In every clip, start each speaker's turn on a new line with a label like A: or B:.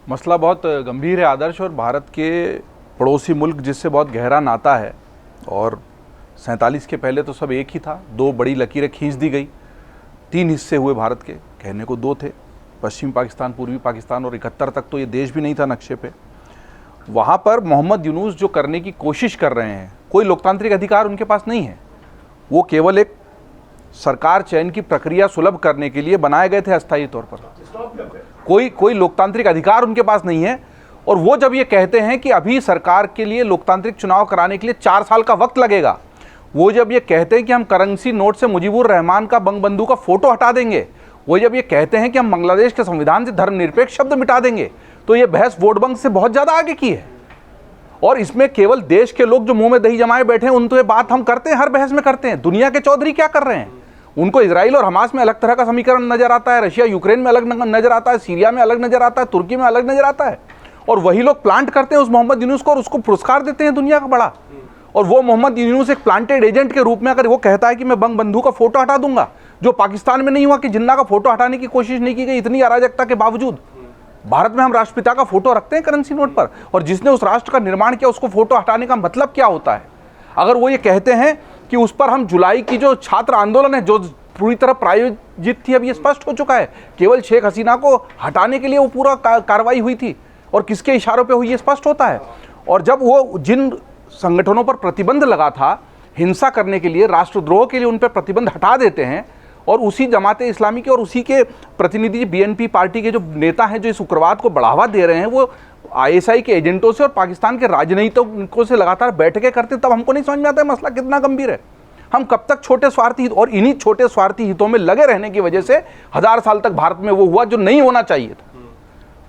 A: मसला बहुत गंभीर है आदर्श, और भारत के पड़ोसी मुल्क जिससे बहुत गहरा नाता है, और 47 के पहले तो सब एक ही था, दो बड़ी लकीरें खींच दी गई, 3 हिस्से हुए भारत के, कहने को 2 थे, पश्चिमी पाकिस्तान, पूर्वी पाकिस्तान, और 71 तक तो ये देश भी नहीं था नक्शे पे। वहाँ पर मोहम्मद यूनूस जो करने की कोशिश कर रहे हैं, कोई लोकतांत्रिक अधिकार उनके पास नहीं है, वो केवल एक सरकार चयन की प्रक्रिया सुलभ करने के लिए बनाए गए थे अस्थायी तौर पर। कोई लोकतांत्रिक अधिकार उनके पास नहीं है। और वो जब ये कहते हैं कि अभी सरकार के लिए लोकतांत्रिक चुनाव कराने के लिए 4 साल का वक्त लगेगा, वो जब ये कहते हैं कि हम करेंसी नोट से मुजीबुर रहमान का बंगबंधु का फोटो हटा देंगे, वो जब ये कहते हैं कि हम बांग्लादेश के संविधान से धर्मनिरपेक्ष शब्द मिटा देंगे, तो ये बहस वोट बैंक से बहुत ज़्यादा आगे की है। और इसमें केवल देश के लोग जो मुंह में दही जमाए बैठे हैं, उन तो ये बात हम करते हैं, हर बहस में करते हैं। दुनिया के चौधरी क्या कर रहे हैं? उनको इजराइल और हमास में अलग तरह का समीकरण नजर आता है, रशिया यूक्रेन में अलग नजर आता है, सीरिया में अलग नजर आता है, तुर्की में अलग नजर आता है। और वही लोग प्लांट करते हैं उस मोहम्मद यूनूस को, और उसको पुरस्कार देते हैं दुनिया का बड़ा। और वो मोहम्मद यूनूस एक प्लांटेड एजेंट के रूप में अगर वो कहता है कि मैं बंगबंधु का फोटो हटा दूंगा, जो पाकिस्तान में नहीं हुआ कि जिन्ना का फोटो हटाने की कोशिश नहीं की गई, इतनी अराजकता के बावजूद। भारत में हम राष्ट्रपिता का फोटो रखते हैं करेंसी नोट पर, और जिसने उस राष्ट्र का निर्माण किया उसको फोटो हटाने का मतलब क्या होता है? अगर वो ये कहते हैं कि उस पर हम जुलाई की जो छात्र आंदोलन है, जो पूरी तरह प्रायोजित थी, अब ये स्पष्ट हो चुका है, केवल शेख हसीना को हटाने के लिए वो पूरा कार्रवाई हुई थी, और किसके इशारों पे हुई ये स्पष्ट होता है। और जब वो जिन संगठनों पर प्रतिबंध लगा था हिंसा करने के लिए, राष्ट्रद्रोह के लिए, उन पर प्रतिबंध हटा देते हैं, और उसी जमाते इस्लामी के और उसी के प्रतिनिधि बीएनपी पार्टी के जो नेता हैं, जो इस उग्रवाद को बढ़ावा दे रहे हैं, वो आईएसआई के एजेंटों से और पाकिस्तान के राजनयिकों से लगातार बैठकें करते, तब हमको नहीं समझ में आता है मसला कितना गंभीर है। हम कब तक छोटे स्वार्थी हित, और इन्हीं छोटे स्वार्थी हितों में लगे रहने की वजह से 1000 साल तक भारत में वो हुआ जो नहीं होना चाहिए था।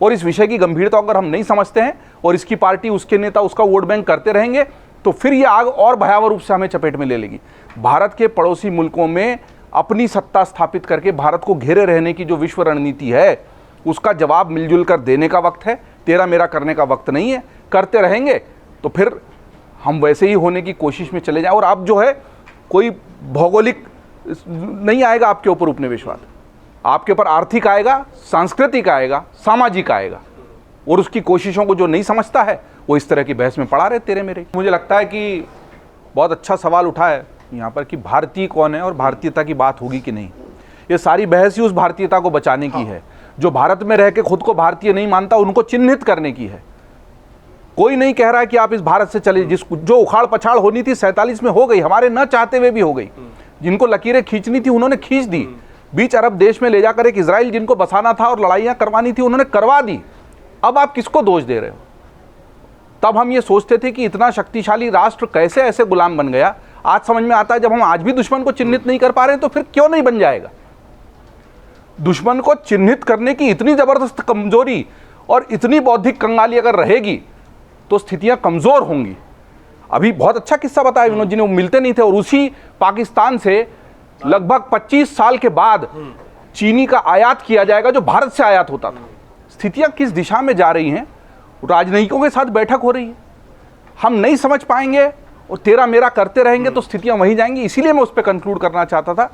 A: और इस विषय की गंभीरता अगर हम नहीं समझते हैं, और इसकी पार्टी, उसके नेता उसका वोट बैंक करते रहेंगे, तो फिर ये आग और भयावह रूप से हमें चपेट में ले लेगी। भारत के पड़ोसी मुल्कों में अपनी सत्ता स्थापित करके भारत को घेरे रहने की जो विश्व रणनीति है, उसका जवाब मिलजुल कर देने का वक्त है, तेरा मेरा करने का वक्त नहीं है। करते रहेंगे तो फिर हम वैसे ही होने की कोशिश में चले जाएं, और आप जो है कोई भौगोलिक नहीं आएगा आपके ऊपर उपनिवेशवाद, आपके ऊपर आर्थिक आएगा, सांस्कृतिक आएगा, सामाजिक आएगा। और उसकी कोशिशों को जो नहीं समझता है वो इस तरह की बहस में पड़ा रहे तेरे मेरे। मुझे लगता है कि बहुत अच्छा सवाल उठा है यहाँ पर कि भारतीय कौन है और भारतीयता की बात होगी कि नहीं। ये सारी बहस ही उस भारतीयता को बचाने की है, जो भारत में रह के खुद को भारतीय नहीं मानता, उनको चिन्हित करने की है। कोई नहीं कह रहा है कि आप इस भारत से चले, जो उखाड़ पछाड़ होनी थी 47 में हो गई, हमारे न चाहते हुए भी हो गई। जिनको लकीरें खींचनी थी उन्होंने खींच दी, बीच अरब देश में ले जाकर एक इजराइल जिनको बसाना था और लड़ाइयाँ करवानी थी उन्होंने करवा दी। अब आप किसको दोष दे रहे हो? तब हम ये सोचते थे कि इतना शक्तिशाली राष्ट्र कैसे ऐसे गुलाम बन गया। आज समझ में आता है जब हम आज भी दुश्मन को चिन्हित नहीं कर पा रहे हैं तो फिर क्यों नहीं बन जाएगा। दुश्मन को चिन्हित करने की इतनी जबरदस्त कमजोरी और इतनी बौद्धिक कंगाली अगर रहेगी तो स्थितियां कमजोर होंगी। अभी बहुत अच्छा किस्सा बताया विनोद जी ने, वो मिलते नहीं थे, और उसी पाकिस्तान से लगभग 25 साल के बाद चीनी का आयात किया जाएगा जो भारत से आयात होता था। स्थितियां किस दिशा में जा रही हैं, राजनयिकों के साथ बैठक हो रही है। हम नहीं समझ पाएंगे और तेरा मेरा करते रहेंगे तो स्थितियां वहीं जाएंगी। इसीलिए मैं उस पर कंक्लूड करना चाहता था।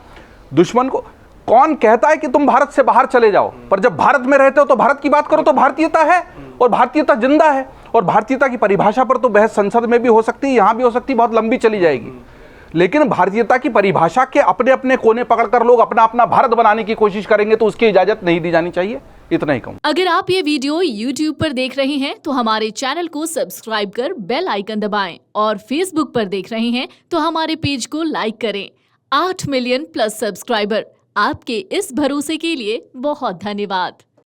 A: दुश्मन को कौन कहता है कि तुम भारत से बाहर चले जाओ, पर जब भारत में रहते हो तो भारत की बात करो, तो भारतीयता है और भारतीयता जिंदा है। और भारतीयता की परिभाषा पर तो बहस संसद में भी हो सकती है, यहां भी हो सकती है, बहुत लंबी चली जाएगी। लेकिन भारतीयता की परिभाषा के अपने अपने कोने पकड़कर लोग अपना अपना भारत बनाने की कोशिश करेंगे तो उसकी इजाजत नहीं दी जानी चाहिए। इतना ही कहूं।
B: अगर आप ये वीडियो YouTube पर देख रहे हैं तो हमारे चैनल को सब्सक्राइब कर बेल आइकन दबाएं, और Facebook पर देख रहे हैं तो हमारे पेज को लाइक करें। 8 मिलियन प्लस सब्सक्राइबर, आपके इस भरोसे के लिए बहुत धन्यवाद।